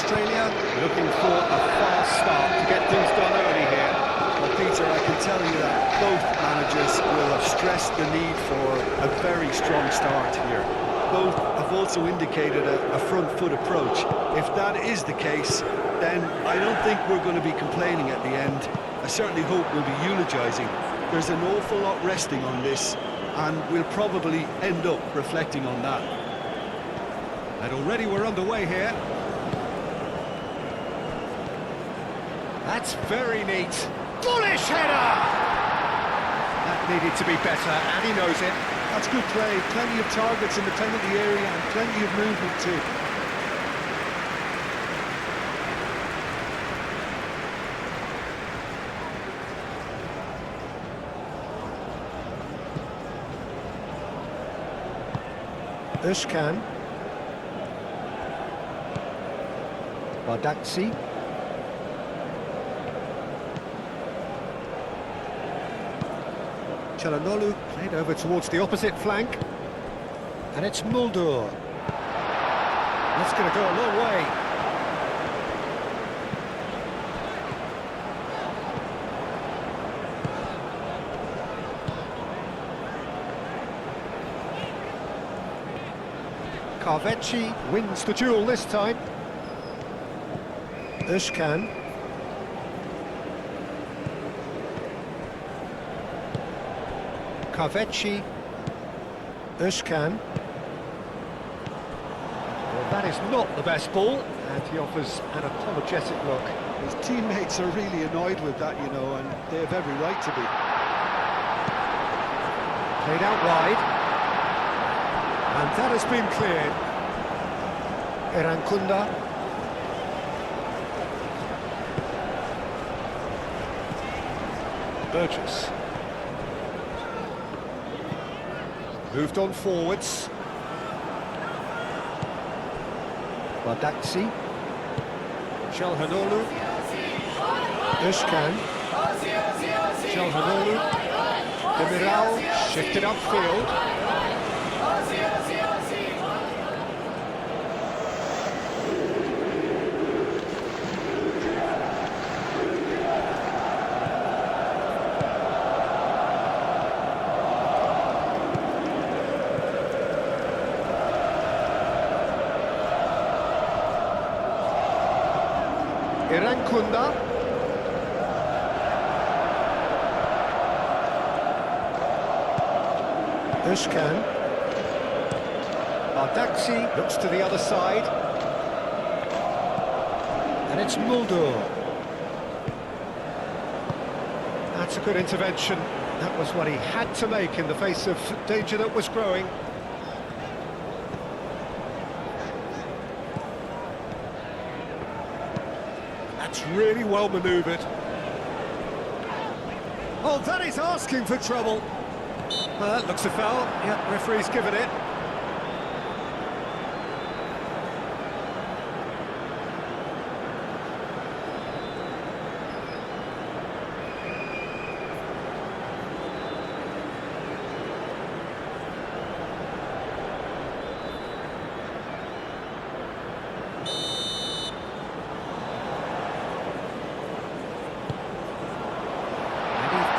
Australia looking for a fast start to get things done early here. Well, Peter, I can tell you that both managers will have stressed the need for a very strong start here. Both have also indicated a front foot approach. If that is the case, then I don't think we're going to be complaining at the end. I certainly hope we'll be eulogising. There's an awful lot resting on this, and we'll probably end up reflecting on that. And already we're underway here. That's very neat. Bullish header! That needed to be better, and he knows it. That's good play. Plenty of targets in the penalty area and plenty of movement too. Özkan. Bardakci. Çalhanoğlu played over towards the opposite flank. And it's Muldur. That's going to go a long way. Kahveci wins the duel this time. Özkan. Kahveci. Özkan. Well, that is not the best ball, and he offers an apologetic look. His teammates are really annoyed with that, you know, and they have every right to be. Played out wide. And that has been cleared. Erankunda. Burgess. Moved on forwards. Bardakci. Çalhanoğlu. Özkan. Çalhanoğlu. Demiral shifted upfield. Erankunda. Özkan. Bardakci looks to the other side. And it's Muldur. That's a good intervention. That was what he had to make in the face of danger that was growing. That's really well manoeuvred. Oh, that is asking for trouble. Well, that looks a foul. Yeah, referee's given it.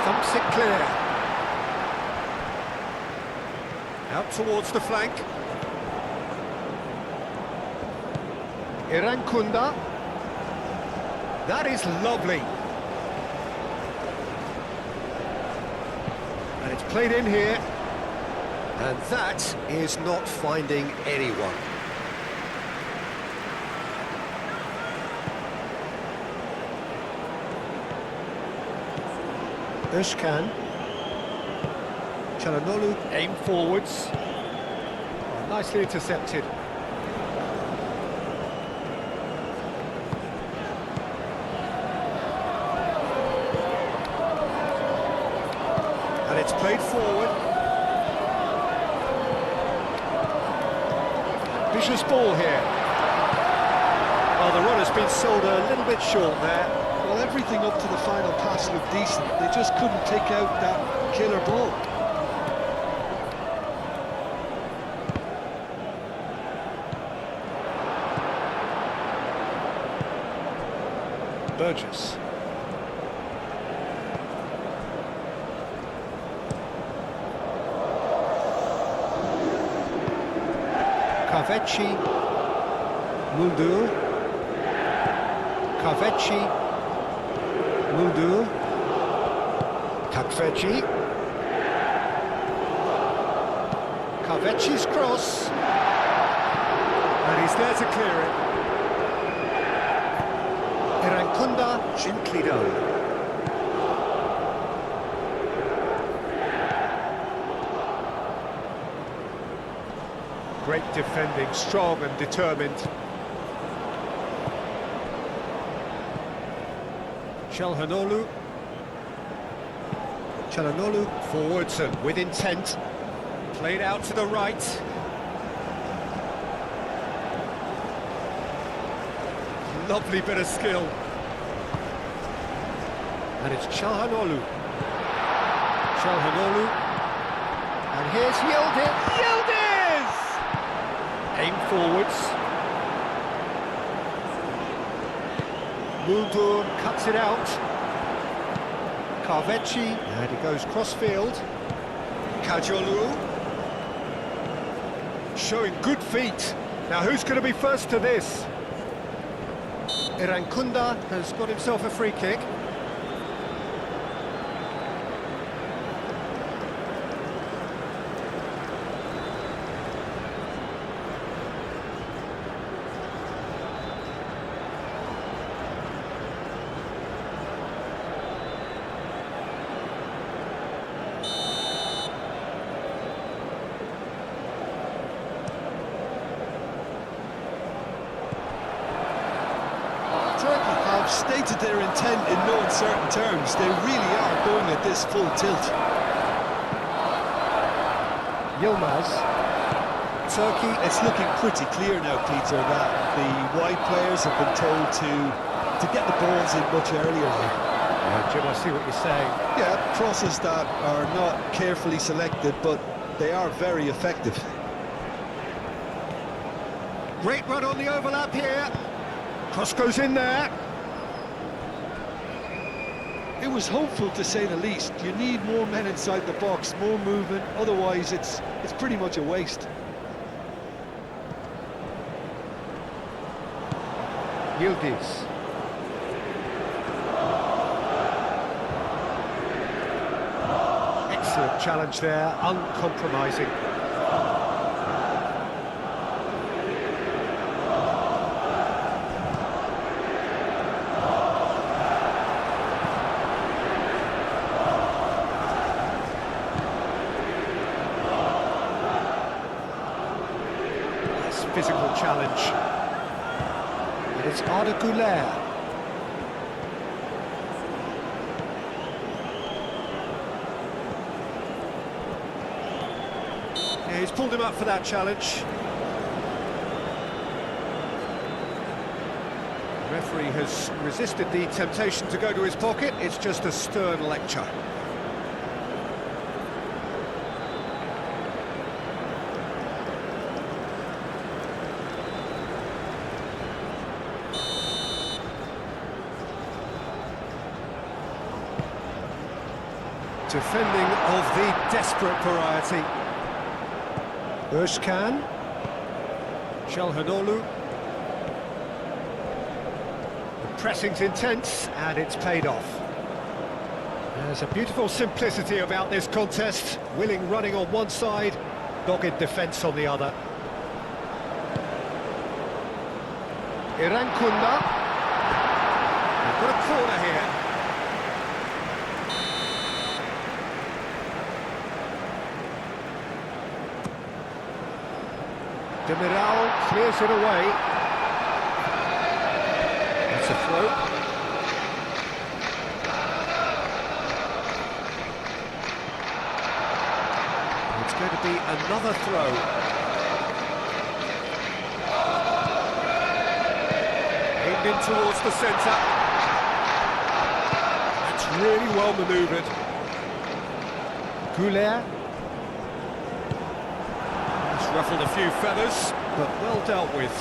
Thumps it clear. Out towards the flank. Erankunda. That is lovely. And it's played in here. And that is not finding anyone. Özkan. Çalhanoğlu aim forwards. Oh, nicely intercepted. And it's played forward. Vicious ball here. Oh, the run has been sold a little bit short there. Well, everything up to the final pass looked decent. They just couldn't take out that killer ball. Burgess. Kavecci, Muldur, Kavecci, Muldur, Kavecci, Kavecci's cross, And he's there to clear it. Irankunda, Gently done. Great defending, strong and determined. Çalhanoğlu, Çalhanoğlu, Forwards and with intent. Played out to the right. Lovely bit of skill. and it's Çalhanoğlu. Çalhanoğlu, and here's Yildiz. Yildiz! Aim forwards. Muldur cuts it out. Kavecci, and he goes cross-field. Kajolu, Showing good feet. Now who's going to be first to this? Irankunda has got himself a free kick. Turkey have stated their intent in no uncertain terms. They really are going at this full tilt. Yilmaz, Turkey, It's looking pretty clear now, Peter, that the wide players have been told to get the balls in much earlier here. yeah, Jim, I see what you're saying. Yeah, crosses that are not carefully selected, but they are very effective. Great run on the overlap here. Cross goes in there. It was hopeful, to say the least. You need more men inside the box, more movement, otherwise it's pretty much a waste. Yildiz. Excellent challenge there, uncompromising. Nice physical challenge. And it's Arda Güler. Yeah, he's pulled him up for that challenge. The referee has resisted the temptation to go to his pocket. It's just a stern lecture. Defending of the desperate variety. Özkan, Çalhanoğlu. The pressing's intense and it's paid off. There's a beautiful simplicity about this contest. Willing running on one side, dogged defence on the other. Irankunda. They've got a corner here. Demiral clears it away. That's a throw. It's going to be another throw. Aimed in towards the centre. That's really well manoeuvred. Güler, It's ruffled a few feathers, but well dealt with.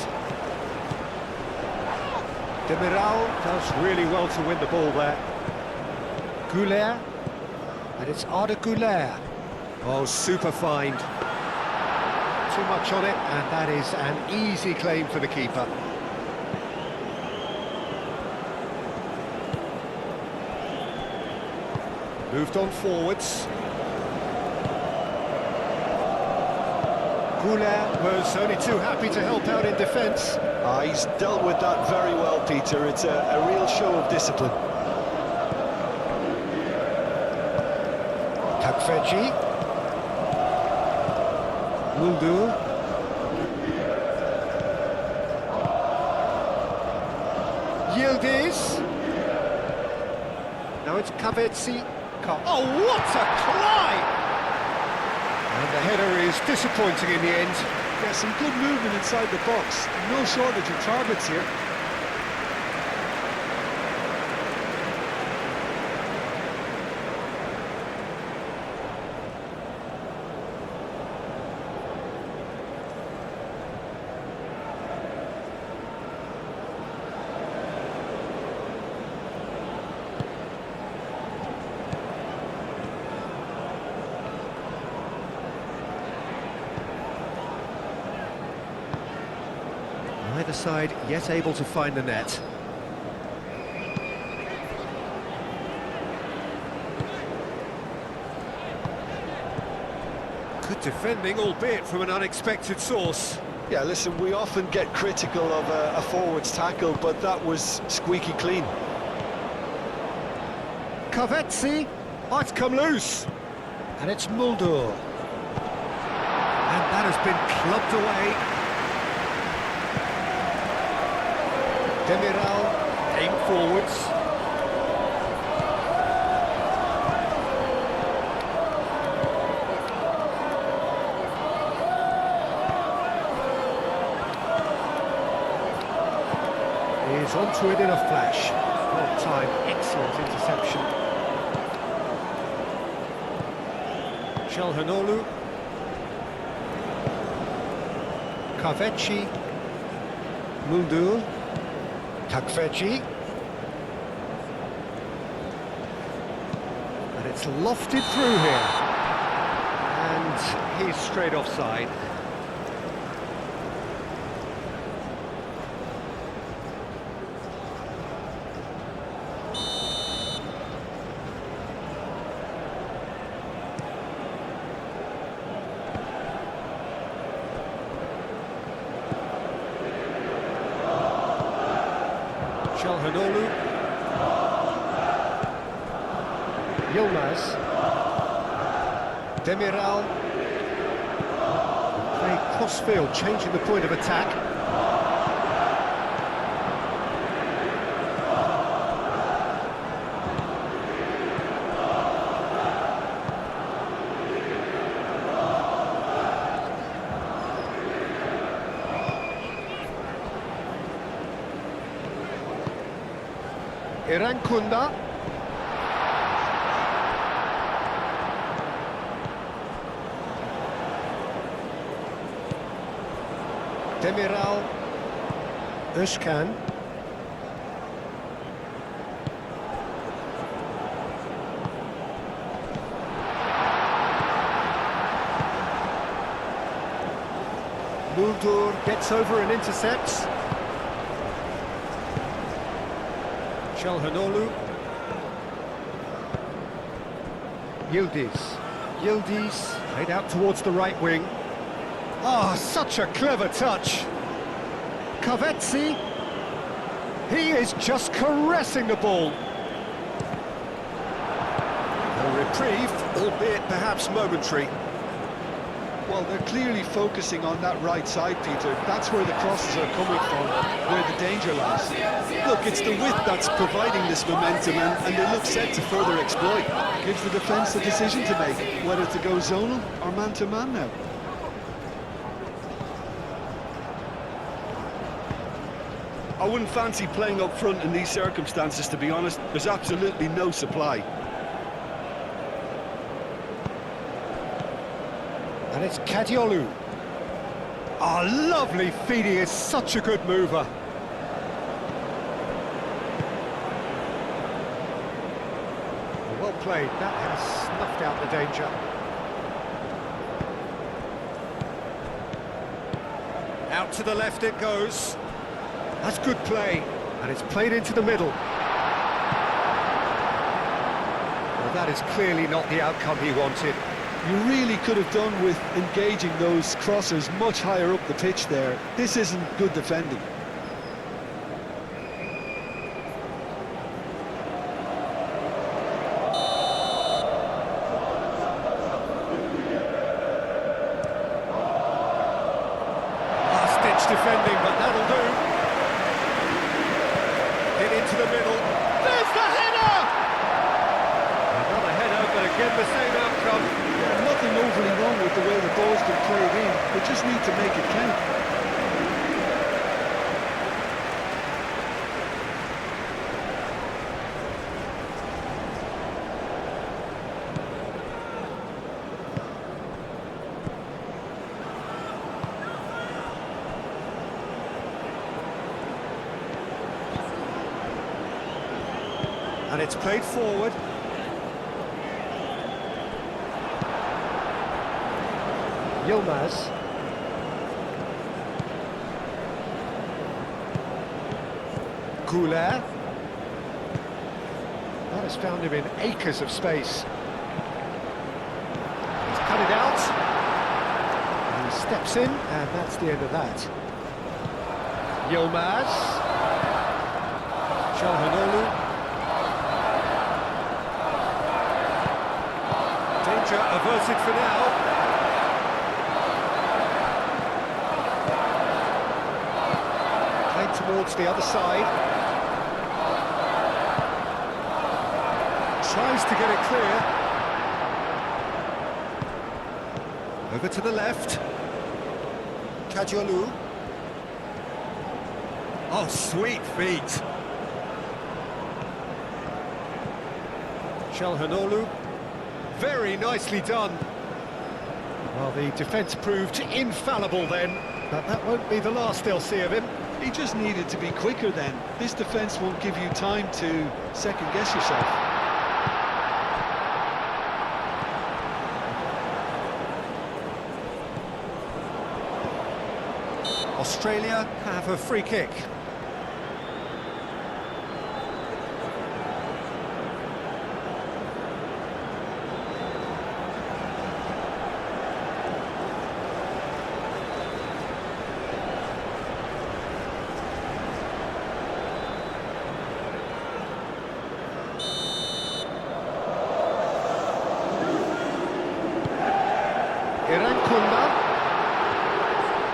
Demiral does really well to win the ball there. Goulet, and it's Arda Goulet. Oh, super find. Too much on it, and that is an easy claim for the keeper. Moved on forwards. Goulet was only too happy to help out in defence. He's dealt with that very well, Peter. It's a real show of discipline. Takfeci. Muldu. Yildiz. Now it's Kavetsi. Oh, what a climb! And the header is disappointing in the end. Yeah, some good movement inside the box. No shortage of targets here. Neither side yet able to find the net. Good defending, albeit from an unexpected source. Yeah, listen, we often get critical of a forward's tackle, but that was squeaky clean. Kavetsi. Oh, it's come loose. And it's Muldur. And that has been clubbed away. Demiral aim forwards. He's onto it in a flash. Well timed, excellent interception. Çalhanoğlu. Kavetsi. Muldur. Takfeci. And it's lofted through here. And he's straight offside. Çalhanoğlu. Yilmaz. Demiral. Play cross-field, changing the point of attack. Kunda. Demiral. Özkan. Muldur gets over and intercepts. Çalhanoğlu. Yildiz laid out towards the right wing. Oh, such a clever touch. Kavetsi. He is just caressing the ball. A reprieve, albeit perhaps momentary. Well, they're clearly focusing on that right side, Peter. That's where the crosses are coming from, where the danger lies. Look, it's the width that's providing this momentum, and they look set to further exploit. Gives the defence a decision to make, whether to go zonal or man-to-man now. I wouldn't fancy playing up front in these circumstances, to be honest. There's absolutely no supply. And it's Kadiolu. Oh, lovely feed, he is such a good mover. played. That has snuffed out the danger. Out to the left it goes. That's good play. And it's played into the middle. Well, that is clearly not the outcome he wanted. You really could have done with engaging those crossers much higher up the pitch there. This isn't good defending. Last-ditch defending, but that'll do. Hit into the middle. There's the header! Another header, but again the same outcome. Nothing overly wrong with the way the ball's been played in. They just need to make it count. And it's played forward. Yilmaz. Goulet. That has found him in acres of space. He's cut it out. And he steps in, and that's the end of that. Yilmaz. Çalhanoğlu. Danger averted for now. Played towards the other side. Tries to get it clear. Over to the left. Kajolu. Oh, sweet feet. Çalhanoğlu. Very nicely done. Well, the defence proved infallible then, but that won't be the last they'll see of him. He just needed to be quicker then. This defence won't give you time to second-guess yourself. Australia have a free kick.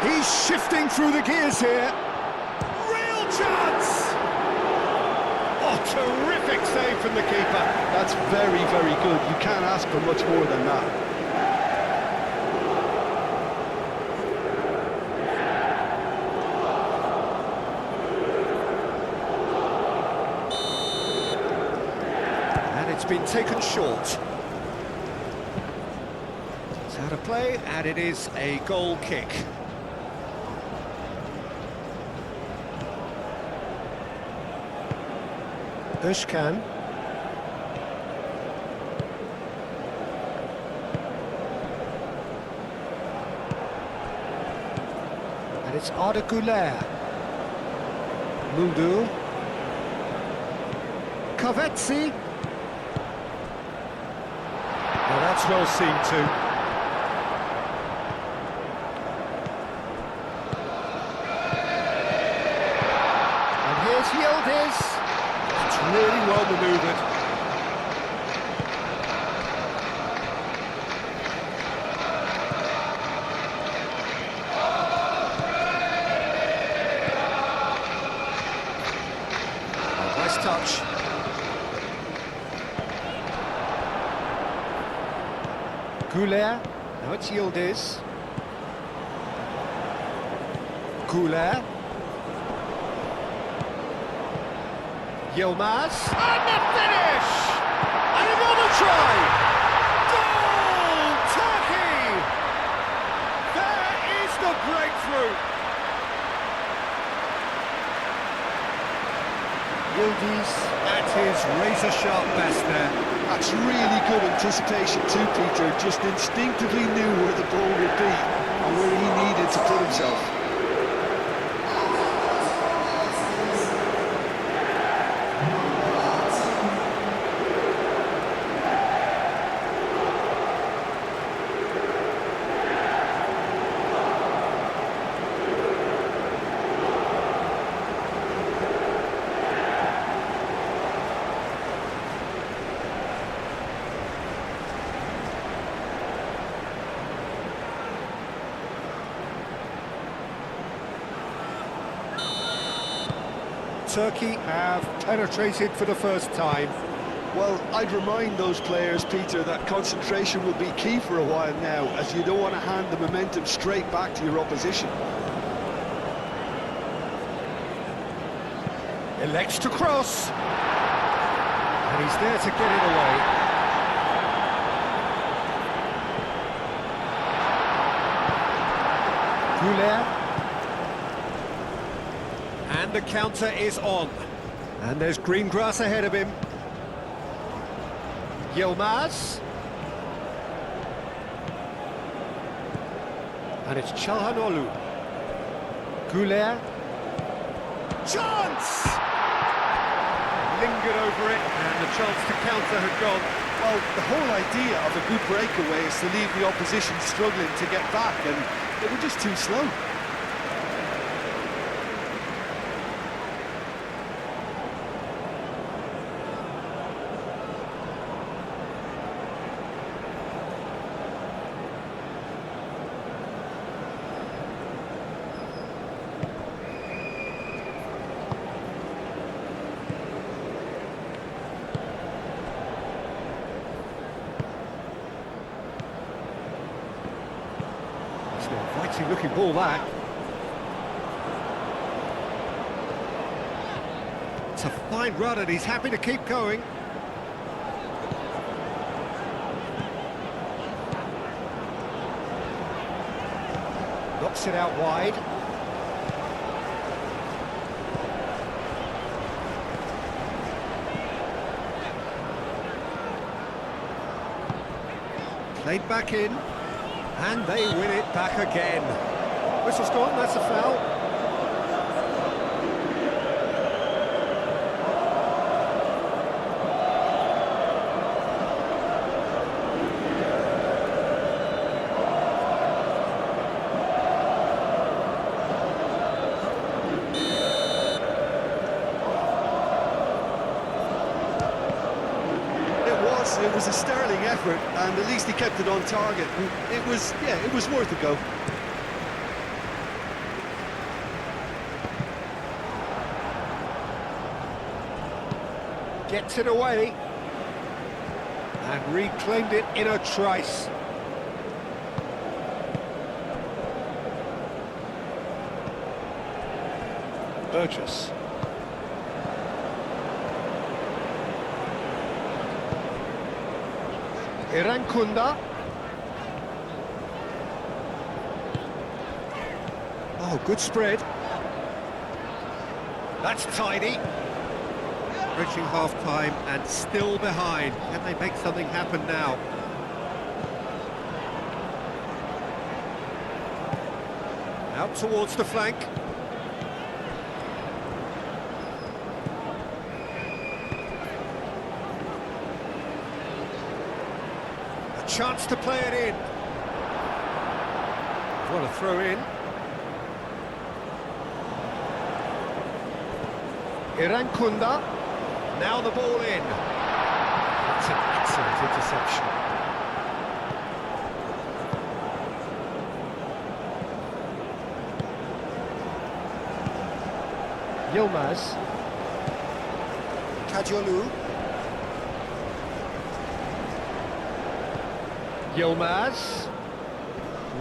He's shifting through the gears here. Real chance! Oh, terrific save from the keeper. That's very, very good. You can't ask for much more than that. And it's been taken short. It's out of play, and it is a goal kick. Özkan. And it's Arda Güler. Muldu. Kovetsi. Now that's well seen too. And here's Yildiz. It's really well manoeuvred. Oh, nice touch. Goulet. Now it's Yildiz. Goulet. Yilmaz, and the finish! And another try! Goal! Turkey! There is the breakthrough! Yildiz at his razor-sharp best there. That's really good anticipation too, Peter. Just instinctively knew where the ball would be and where he needed to put himself. Turkey have penetrated for the first time. Well, I'd remind those players, Peter, that concentration will be key for a while now, as you don't want to hand the momentum straight back to your opposition. Elects to cross. And he's there to get it away. Goulet. And the counter is on. And there's green grass ahead of him. Yilmaz. And it's Çalhanoğlu. Goulet. Chance! Lingered over it, and the chance to counter had gone. Well, the whole idea of a good breakaway is to leave the opposition struggling to get back, and they were just too slow. It's an inviting looking ball, that. It's a fine run and he's happy to keep going. Knocks it out wide. Played back in. And they win it back again. Whistle's gone, that's a foul. It was a sterling effort, and at least he kept it on target. It was worth a go. Gets it away. And reclaimed it in a trice. Burgess. Irankunda. Oh, good spread. That's tidy. Reaching half-time and still behind. Can they make something happen now? Out towards the flank. Chance to play it in. What a throw in. Irankunda. Now the ball in. That's an excellent interception. Yilmaz. Kadiolu. Yilmaz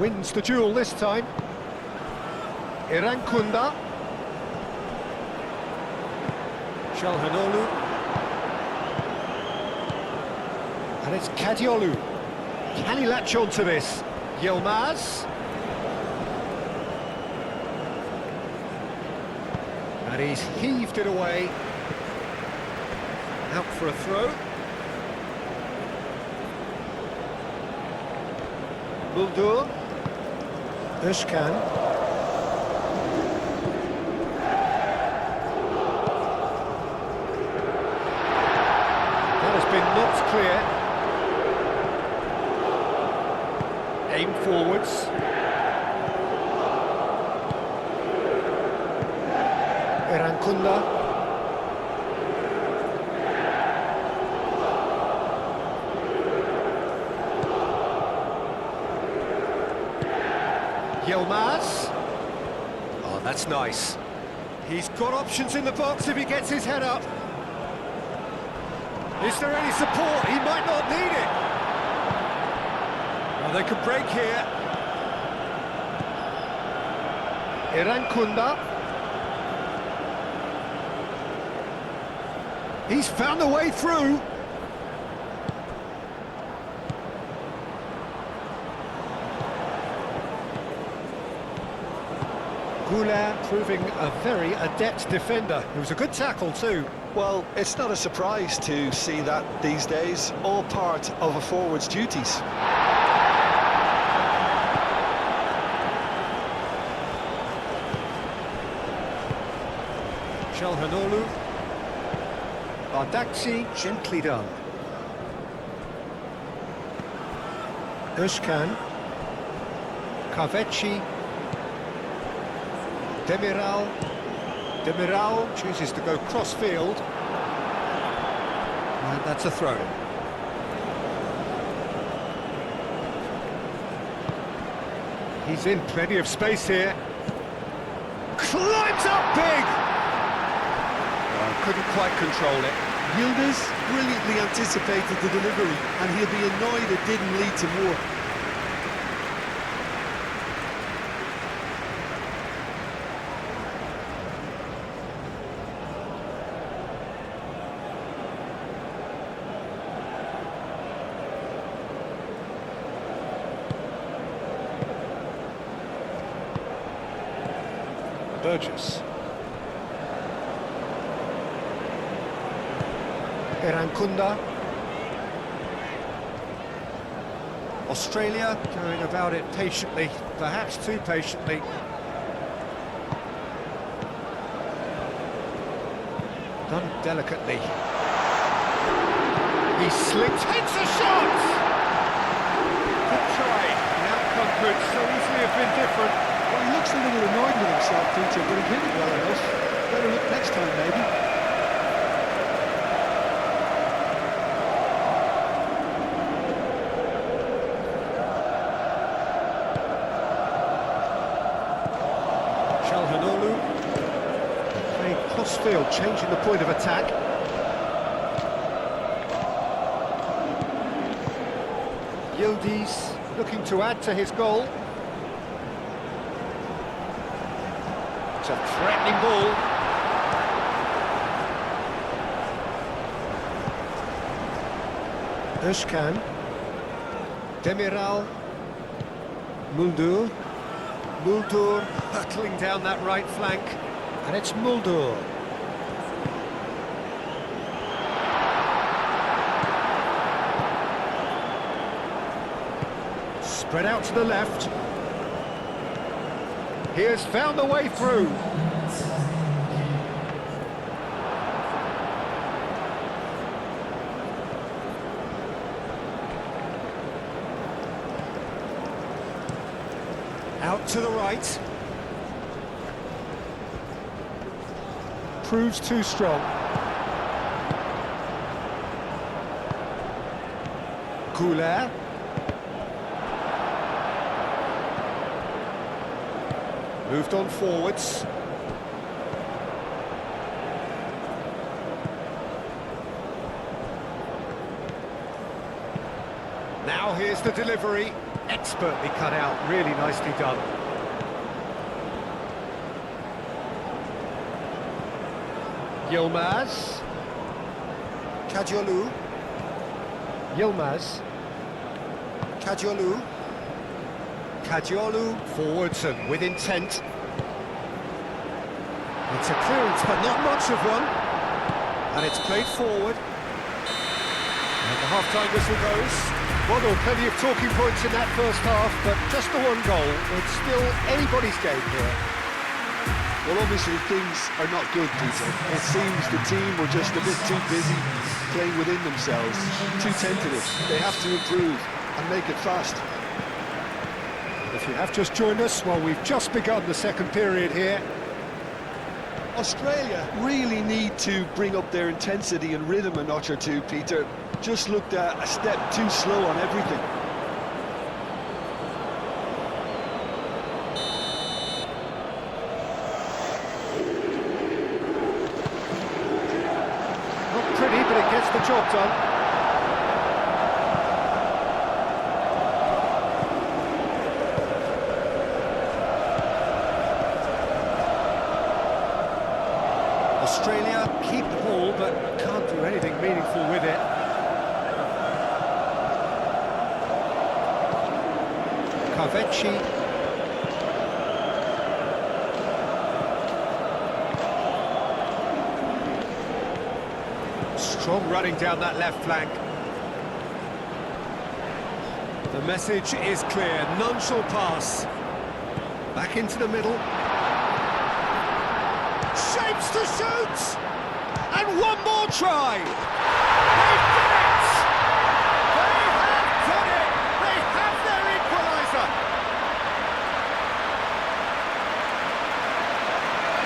wins the duel this time. Irankunda. Çalhanoğlu. And it's Kadiolu. Can he latch on to this? Yilmaz. And he's heaved it away. Out for a throw. Muldur. Özkan. That has been knocked clear. Aim forwards. Erankunda. Yilmaz. Oh, that's nice. He's got options in the box if he gets his head up. Is there any support? He might not need it. Well, they could break here. Erankunda. He's found a way through. Goulet proving a very adept defender. It was a good tackle too. Well, it's not a surprise to see that these days, all part of a forward's duties. Çalhanoğlu. Bardakçı, gently done. Özkan. Kahveci. Demiral. Demiral chooses to go cross-field. And that's a throw. He's in plenty of space here. Climbs up big! Couldn't quite control it. Yilmaz brilliantly anticipated the delivery, and he'll be annoyed it didn't lead to more. Burgess. Erankunda. Australia going about it patiently, perhaps too patiently. Done delicately. He slipped, takes a shot! Good try. The outcome could so easily have been different. Well, he looks a little annoyed with himself, Peter, but he hit it well enough. Better look next time, maybe. Çalhanoğlu playing cross-field, changing the point of attack. Yildiz looking to add to his goal. It's a threatening ball. Özkan. Demiral. Muldur. Muldur hurtling down that right flank. And it's Muldur. Spread out to the left. He has found a way through. Out to the right. Proves too strong. Goulet. Moved on forwards. Now here's the delivery. Expertly cut out, really nicely done. Yilmaz. Kajolu. Yilmaz. Kajolu. Kajolu forwards and with intent. It's a clearance, but not much of one. And it's played forward. The half-time whistle goes. Well, there were plenty of talking points in that first half, but just the one goal. It's still anybody's game here. Well, obviously things are not good, Peter. It seems the team were just a bit too busy playing within themselves, too tentative. They have to improve and make it fast. If you have just joined us, well, we've just begun the second period here. Australia really need to bring up their intensity and rhythm a notch or two, Peter. Just looked a step too slow on everything. Not pretty, but it gets the job done. Australia keep the ball, but can't do anything meaningful with it. Carvecchi. Strong running down that left flank. The message is clear, none shall pass. Back into the middle. Shapes to shoot! And one more try! They've done it! They have done it! They have their equaliser!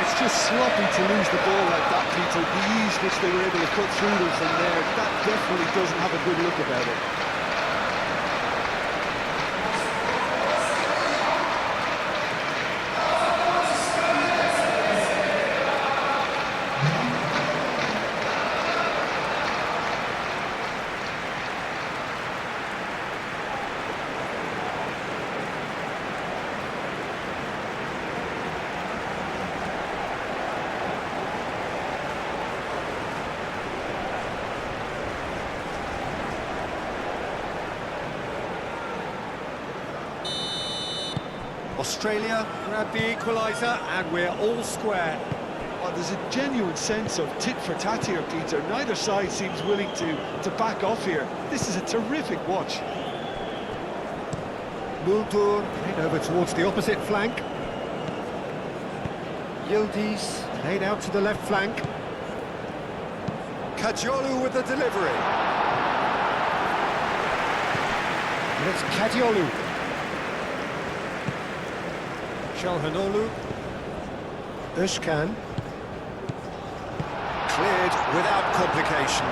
It's just sloppy to lose the ball like that, Peter. The ease which they were able to cut through them from there, that definitely doesn't have a good look about it. Australia grab the equaliser and we're all square. Oh, there's a genuine sense of tit-for-tat here, Peter. Neither side seems willing to back off here. This is a terrific watch. Muldur played over towards the opposite flank. Yildiz played out to the left flank. Kadiolu with the delivery. And it's Kadiolu. Çalhanoğlu. Özkan. Cleared without complication.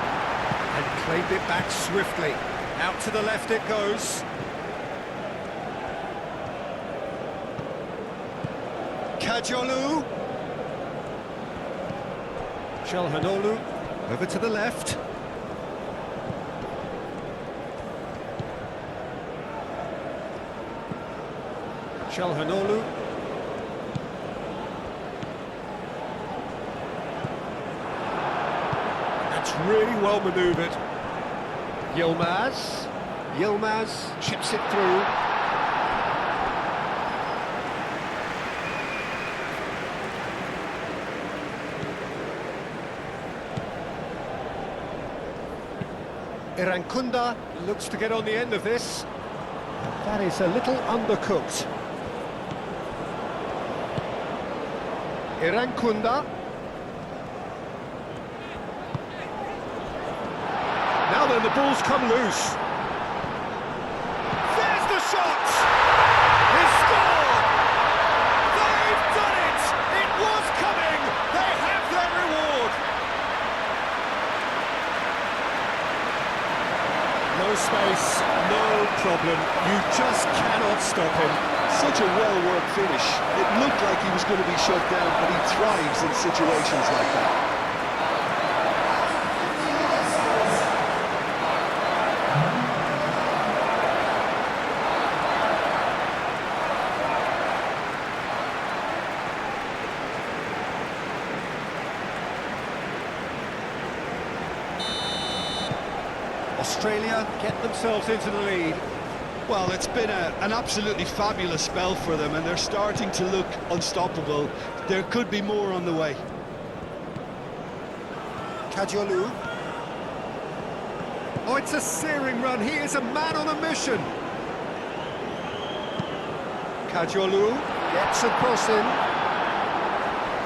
And claimed it back swiftly. Out to the left it goes. Kadiolu. Çalhanoğlu. Over to the left. Çalhanoğlu. That's really well manoeuvred. Yilmaz. Yilmaz chips it through. Irankunda looks to get on the end of this. That is a little undercooked. Irankunda. Now then, the ball's come loose. There's the shot! He scored! They've done it! It was coming! They have their reward! No space, no problem. You just cannot stop him. Such a well-worked finish. It looked like he was going to be shut down, but he thrives in situations like that. Australia get themselves into the lead. Well, it's been an absolutely fabulous spell for them, and they're starting to look unstoppable. There could be more on the way. Kadiolu. Oh, it's a searing run. He is a man on a mission. Kajolu gets a cross in.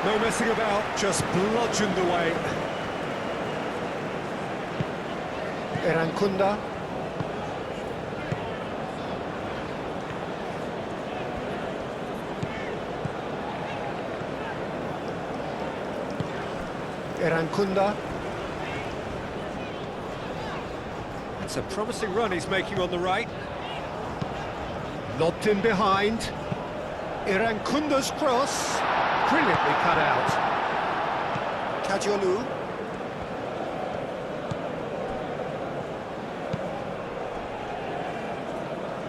No messing about, just bludgeoned away. Erankunda. Erankunda. It's a promising run he's making on the right. Lobbed in behind. Irankunda's cross. Brilliantly cut out. Kajolu.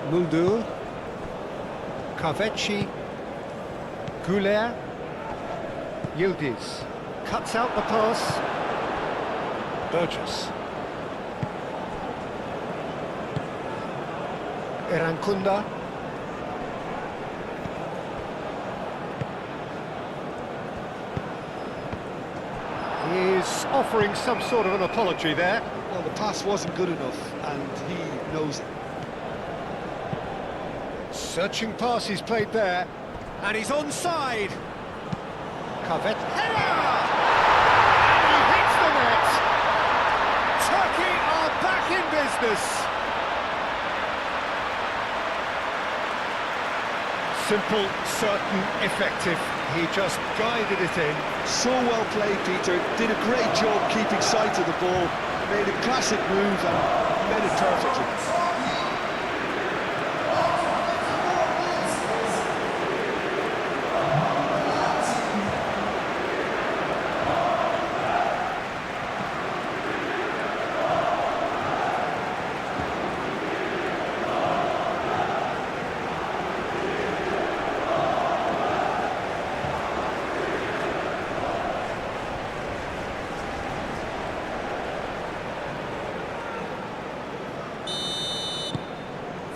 Muldu. Kaveci. Goulet. Yildiz. Cuts out the pass. Burgess. Erankunda. He's offering some sort of an apology there. Well, the pass wasn't good enough, and he knows it. Searching pass he's played there. And he's onside. Kavet. Header! And he hits the net. Turkey are back in business. Simple, certain, effective. He just guided it in. So well played, Peter. Did a great job keeping sight of the ball. Made a classic move and made it perfectly.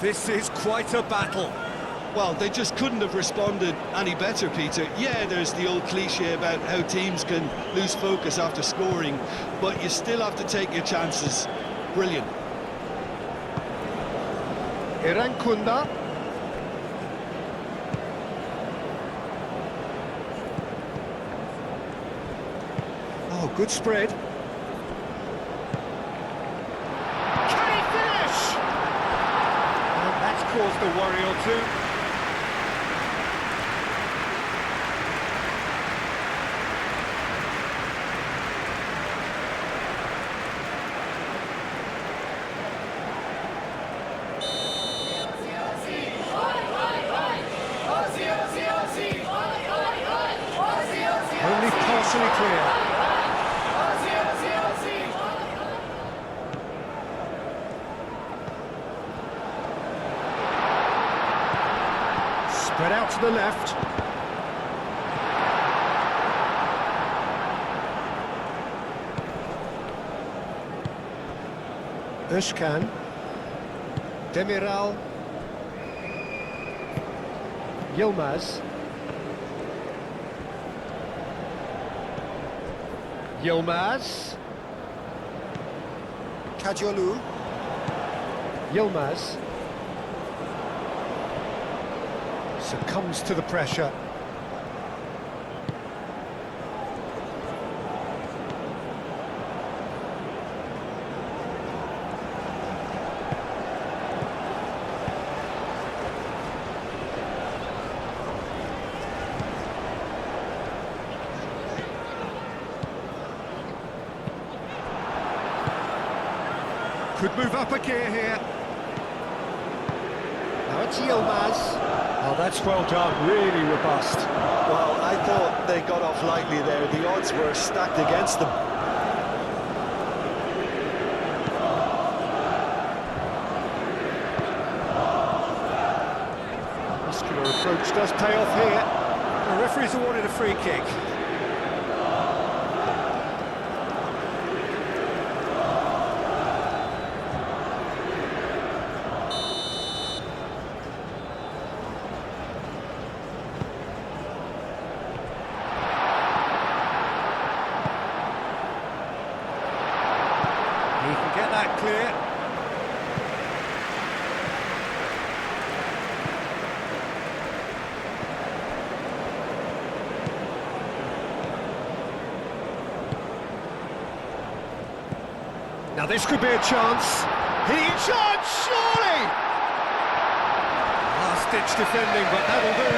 This is quite a battle. Well, they just couldn't have responded any better, Peter. Yeah, there's the old cliche about how teams can lose focus after scoring, but you still have to take your chances. Brilliant. Erankunda. Oh, good spread. Can he finish? And that's caused a worry or two. Only partially clear. Spread out to the left. Özkan. Demiral. Yilmaz. Yilmaz. Kajolu. Yilmaz. Succumbs to the pressure. Could move up a gear here. Now it's Yilmaz. Oh, that's well done, really robust. Well, I thought they got off lightly there. The odds were stacked against them. Muscular approach does pay off here. The referee's awarded a free kick. He can get that clear. Now this could be a chance. Chance, surely! Last-ditch defending, but that'll do.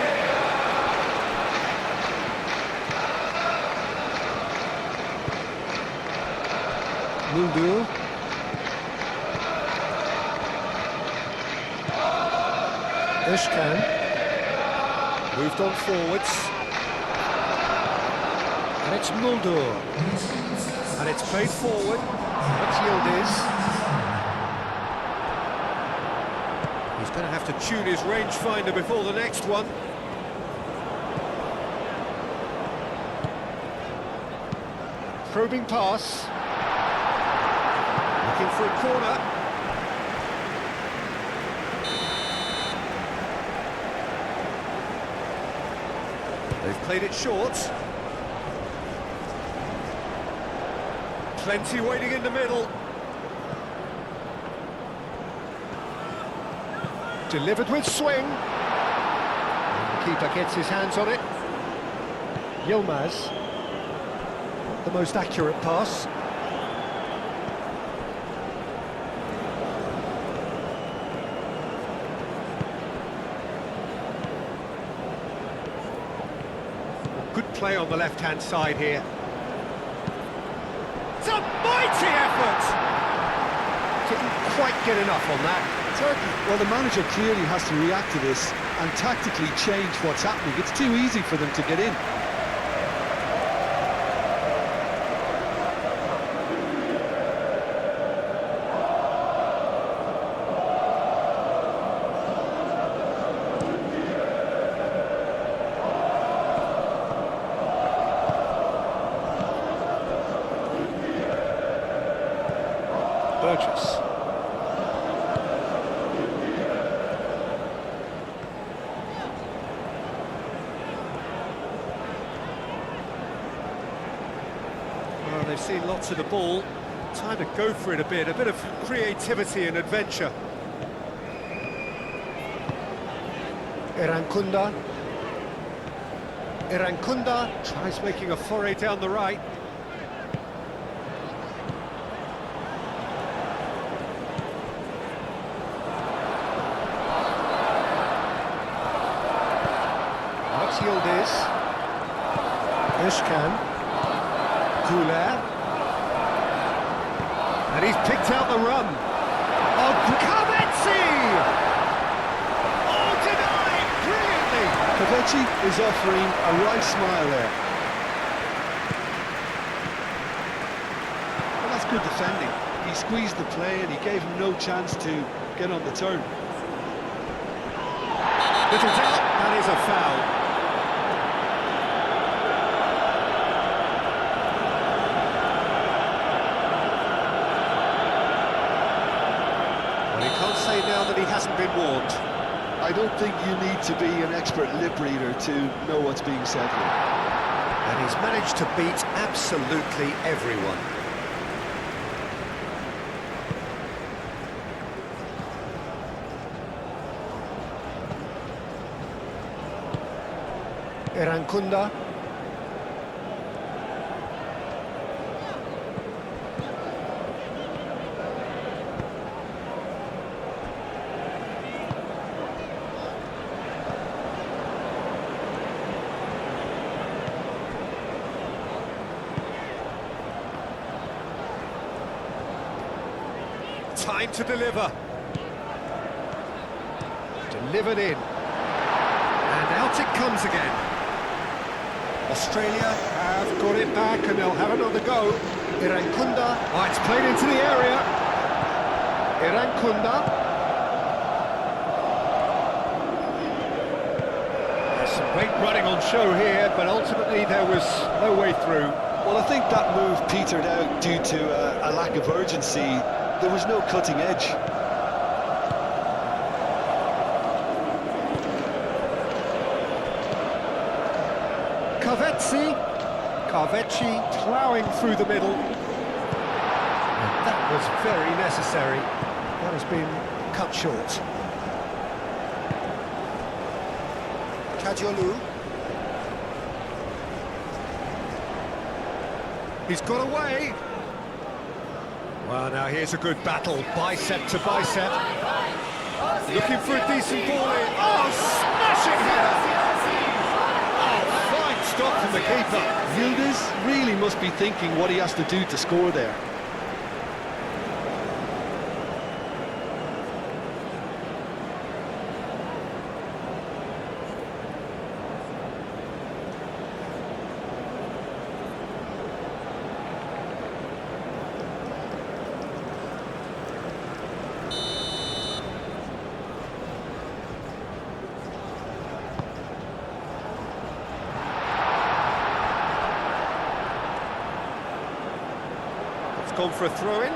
Muldu. Ishkan. Moved on forwards. And it's Muldur. And it's played forward. That's Yildiz. He's going to have to tune his rangefinder before the next one. Probing pass. Looking for a corner. They've played it short. Plenty waiting in the middle. Delivered with swing. And the keeper gets his hands on it. Yilmaz. Not the most accurate pass. Good play on the left-hand side here. It's a mighty effort! Didn't quite get enough on that. Well, the manager clearly has to react to this and tactically change what's happening. It's too easy for them to get in. Burgess. Well, they've seen lots of the ball. Time to go for it a bit of creativity and adventure. Irankunda. Irankunda tries making a foray down the right. That's Yildiz. Ishkan. Goulet. And he's picked out the run. Oh, Kavetsi! Oh, denied brilliantly! Kavetsi is offering a right smile there. Well, that's good defending. He squeezed the play and he gave him no chance to get on the turn. Little doubt, that is a foul. Well, he can't say now that he hasn't been warned. I don't think you need to be an expert lip reader to know what's being said here. And he's managed to beat absolutely everyone. Irankunda. Time to deliver. Delivered in. And out it comes again. Australia have got it back and they'll have another go. Irankunda. Oh, it's played into the area. Irankunda. There's some great running on show here, but ultimately there was no way through. Well, I think that move petered out due to a lack of urgency. There was no cutting edge. Kavetsi ploughing through the middle. And that was very necessary. That has been cut short. Kajolu. He's got away. Well, now here's a good battle, bicep to bicep. Looking for a decent ball in. Oh, smashing header! Oh, fine stop from the keeper. Yildiz really must be thinking what he has to do to score there. Gone for a throw-in.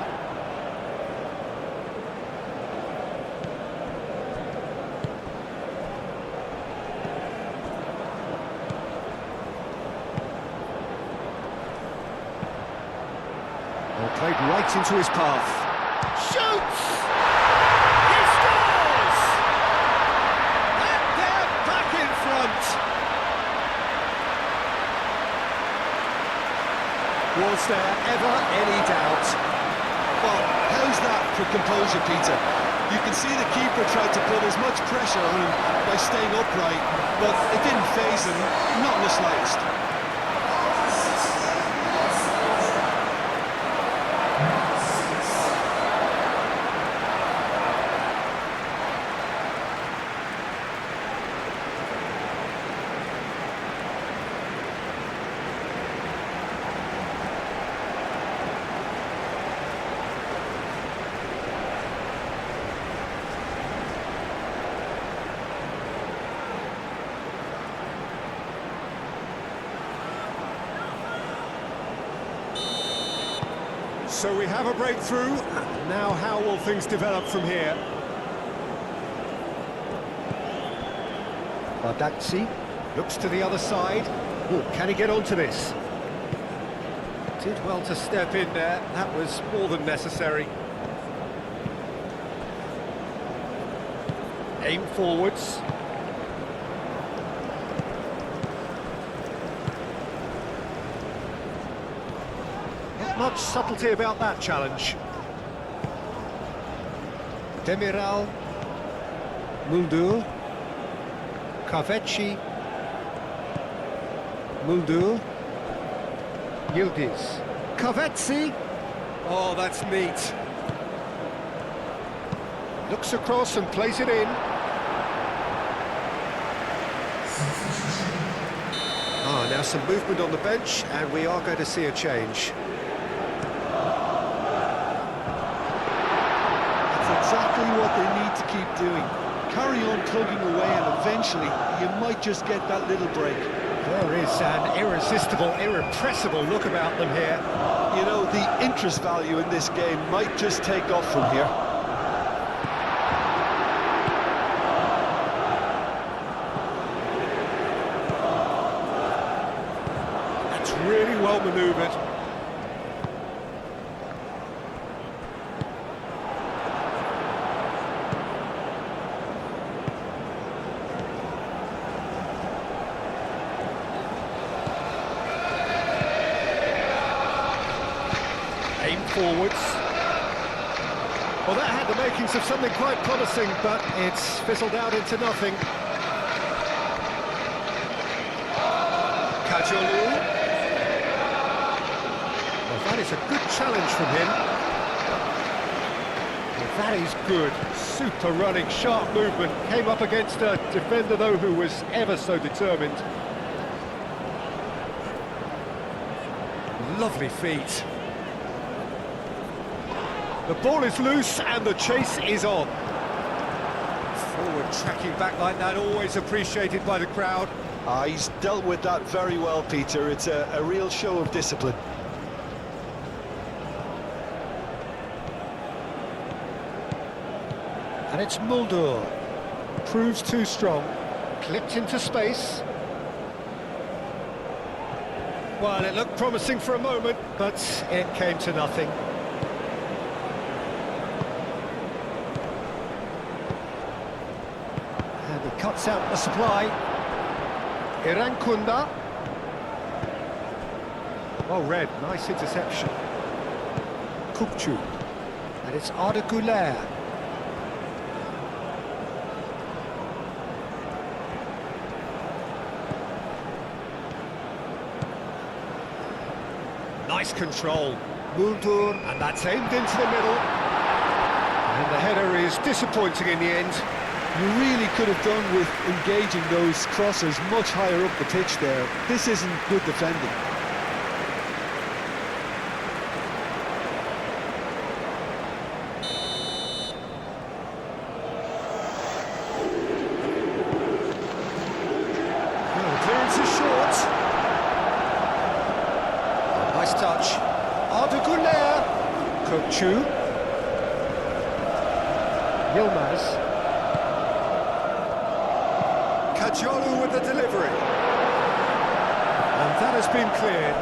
Well, played right into his path. Shoots! He scores! And they're back in front. Was there ever any doubt? Well, how's that for composure, Peter? You can see the keeper tried to put as much pressure on him by staying upright, but it didn't faze him, not in the slightest. So we have a breakthrough. Now how will things develop from here? Bardazzi looks to the other side. Oh, can he get onto this? Did well to step in there. That was more than necessary. Aim forwards. Much subtlety about that challenge. Demiral, Muldur, Kavecci, Muldur, Yildiz, Kavetsi. Oh, that's neat. Looks across and plays it in. Ah, now some movement on the bench, and we are going to see a change. Exactly what they need to keep doing. Carry on tugging away and eventually you might just get that little break. There is an irresistible, irrepressible look about them here. You know, the interest value in this game might just take off from here. That's really well manoeuvred. Aim forwards. Well, that had the makings of something quite promising, but it's fizzled out into nothing. Kajolu. Well, that is a good challenge from him. Well, that is good. Super running, sharp movement. Came up against a defender, though, who was ever so determined. Lovely feet. The ball is loose and the chase is on. Forward tracking back like that, always appreciated by the crowd. He's dealt with that very well, Peter. It's a real show of discipline. And it's Muldur. Proves too strong. Clipped into space. Well, it looked promising for a moment, but it came to nothing. And he cuts out the supply. Irankunda. Well read, nice interception. Kupchu. And it's Arda Güler. Nice control. Muldur, and that's aimed into the middle. And the header is disappointing in the end. You really could have done with engaging those crossers much higher up the pitch there. This isn't good defending. Clearance is short. Nice touch. Arda Güler. Kökçü. Yilmaz. Kajolu with the delivery. And that has been cleared.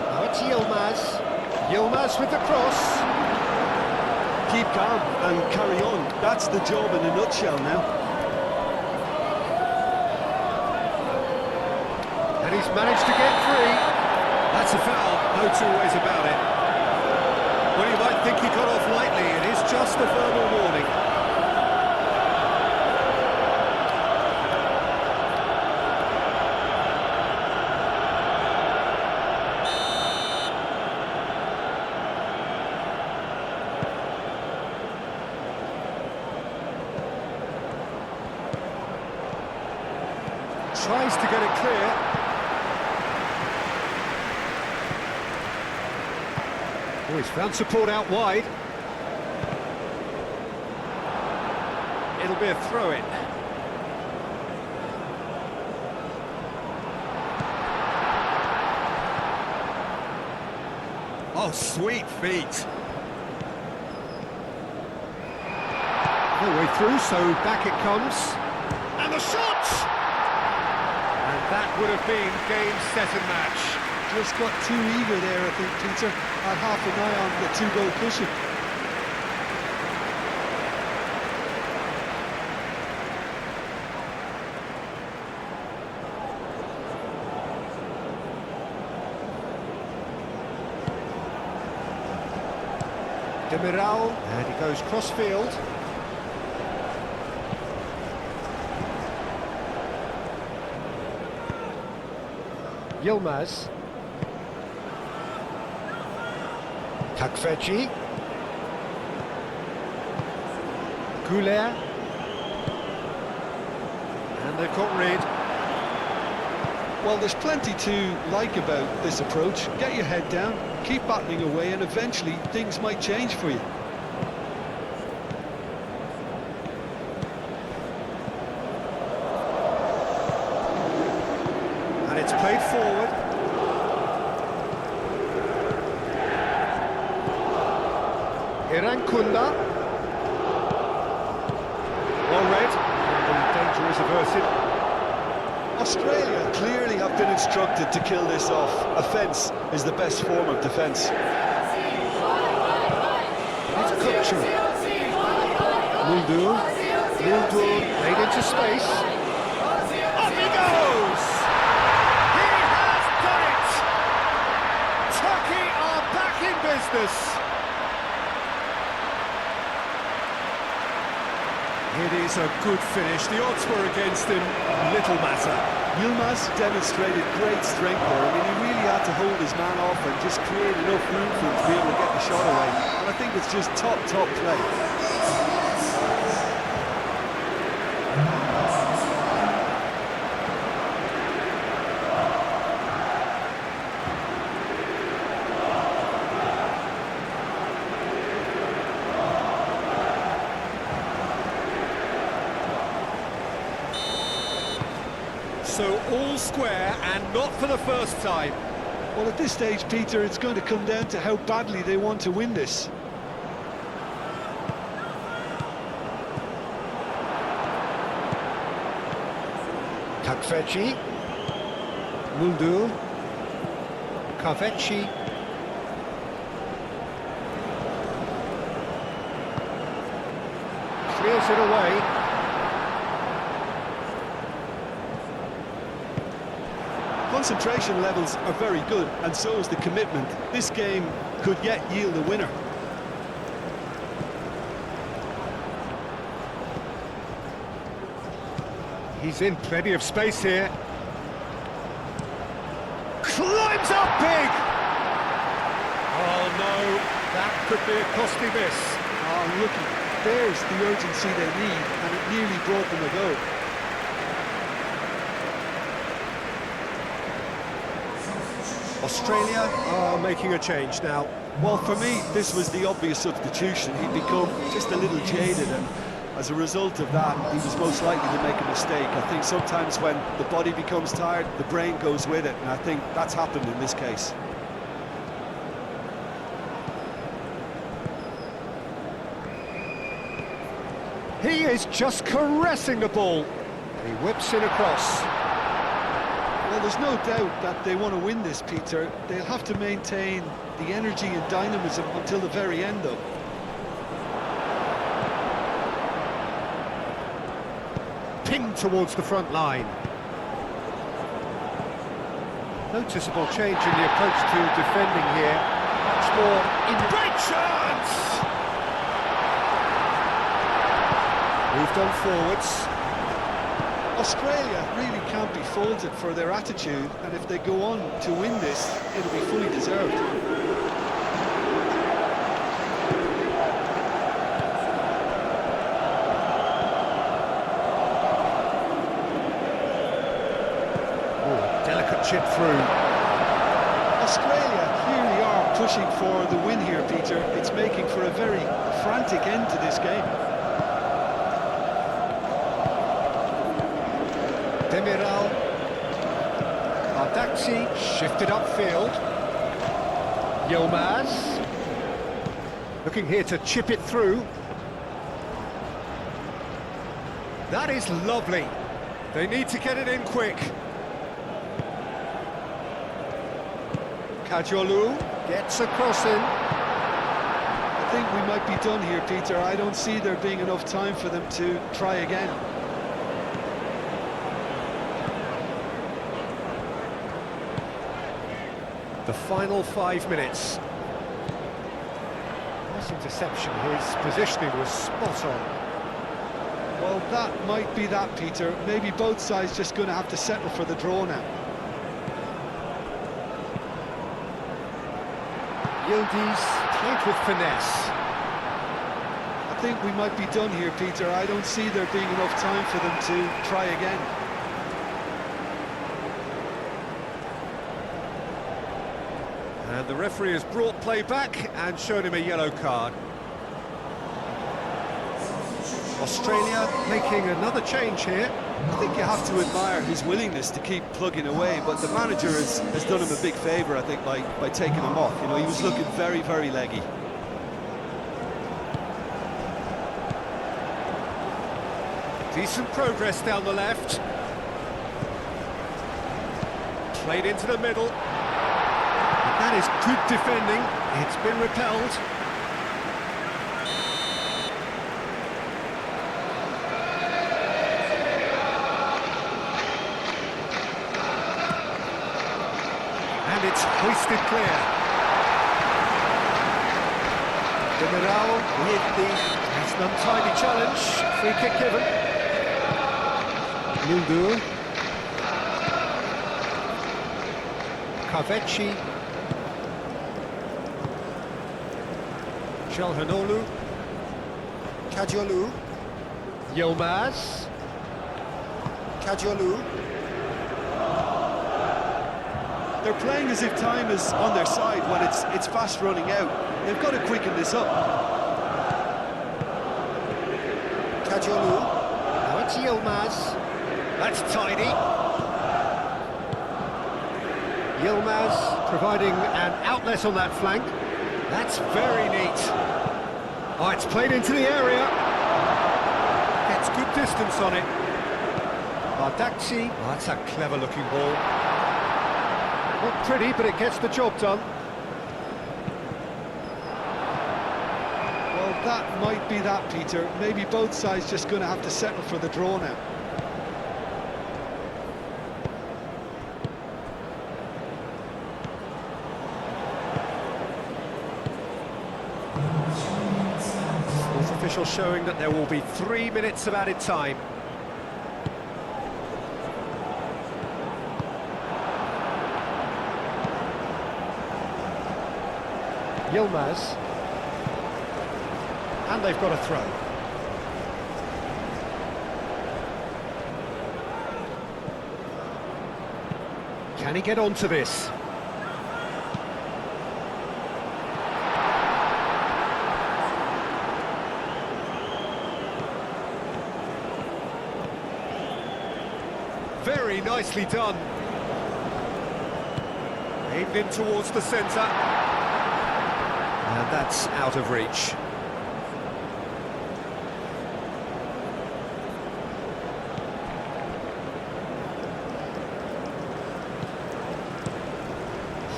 Now it's Yilmaz. Yilmaz with the cross. Keep calm and carry on. That's the job in a nutshell now. And he's managed to get free. That's a foul, no two ways about it. Well, you might think he got off lightly, it is just a verbal warning. Tries to get it clear. Oh, he's found support out wide. It'll be a throw-in. Oh, sweet feet. No way through, so back it comes. And the shot! And that would have been game, set and match. Just got too eager there, I think, Peter. Had half an eye on the two-goal cushion. Demiral, and he goes cross-field. Yilmaz. Takveci. Güler. And they've got rid. Well, there's plenty to like about this approach. Get your head down, keep battling away, and eventually things might change for you. And it's played forward. Irankunda. Well read, and the danger is averted. Australia clearly have been instructed to kill this off. Offence is the best form of defence. It's Kökçü. Muldur. Muldur laid into space. Up he goes! He has done it! Turkey are back in business. It is a good finish. The odds were against him. Little matter. Yilmaz demonstrated great strength there. I mean, he really had to hold his man off and just create enough room for him to be able to get the shot away. And I think it's just top play. So all square, and not for the first time. Well, at this stage, Peter, it's going to come down to how badly they want to win this. Takveci. Muldur. Kaveci. Clears it away. concentration levels are very good, and so is the commitment. This game could yet yield a winner. He's in plenty of space here. Climbs up big! Oh no, that could be a costly miss. Oh, looky, there's the urgency they need, and it nearly brought them a goal. Australia are making a change now. Well, for me, this was the obvious substitution. He'd become just a little jaded, and as a result of that, he was most likely to make a mistake. I think sometimes when the body becomes tired, the brain goes with it, and I think that's happened in this case. He is just caressing the ball. And he whips it across. Well, there's no doubt that they want to win this, Peter. They'll have to maintain the energy and dynamism until the very end, though. Pinged towards the front line. Noticeable change in the approach to defending here. Much more in great chance! Moved on forwards. Australia really can't be faulted for their attitude, and if they go on to win this, it'll be fully deserved. Delicate chip through. Australia clearly are pushing for the win here, Peter. It's making for a very frantic end to this game. Demiral. Ardaxi shifted upfield. Yilmaz. Looking here to chip it through. That is lovely. They need to get it in quick. Kajolu gets a cross in. I think we might be done here, Peter. I don't see there being enough time for them to try again. The final 5 minutes. Nice interception. His positioning was spot on. Well, that might be that, Peter. Maybe both sides just going to have to settle for the draw now. Yildiz played with finesse. I think we might be done here, Peter. I don't see there being enough time for them to try again. And the referee has brought play back and shown him a yellow card. Australia making another change here. I think you have to admire his willingness to keep plugging away, but the manager has done him a big favour, I think, by taking him off. You know, he was looking very, very leggy. Decent progress down the left. Played into the middle. That is good defending. It's been repelled. And it's hoisted clear. Demiral with that's an untidy challenge. Free kick given. Nildur. Kaveci. Çalhanoğlu. Kajolu. Yilmaz. Kajolu. They're playing as if time is on their side when it's fast running out. They've got to quicken this up. Kajolu. Now it's Yilmaz. That's tidy. Yilmaz providing an outlet on that flank. That's very neat. Oh, it's played into the area. Gets good distance on it. Ardaxi. Oh, that's a clever-looking ball. Not pretty, but it gets the job done. Well, that might be that, Peter. Maybe both sides just going to have to settle for the draw now. whistle showing that there will be 3 minutes of added time. Yilmaz. And they've got a throw. Can he get onto this? Very nicely done. Aimed in towards the centre. And that's out of reach.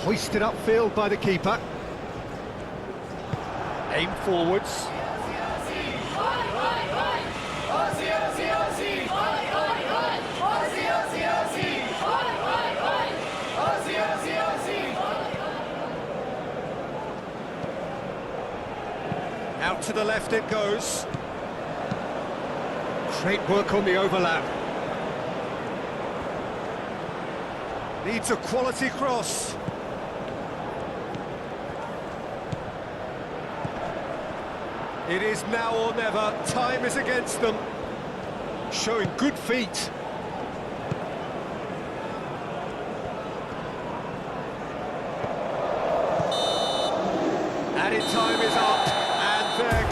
Hoisted upfield by the keeper. Aimed forwards. Out to the left it goes. Great work on the overlap. Needs a quality cross. It is now or never. Time is against them. Showing good feet. Added time is up. And there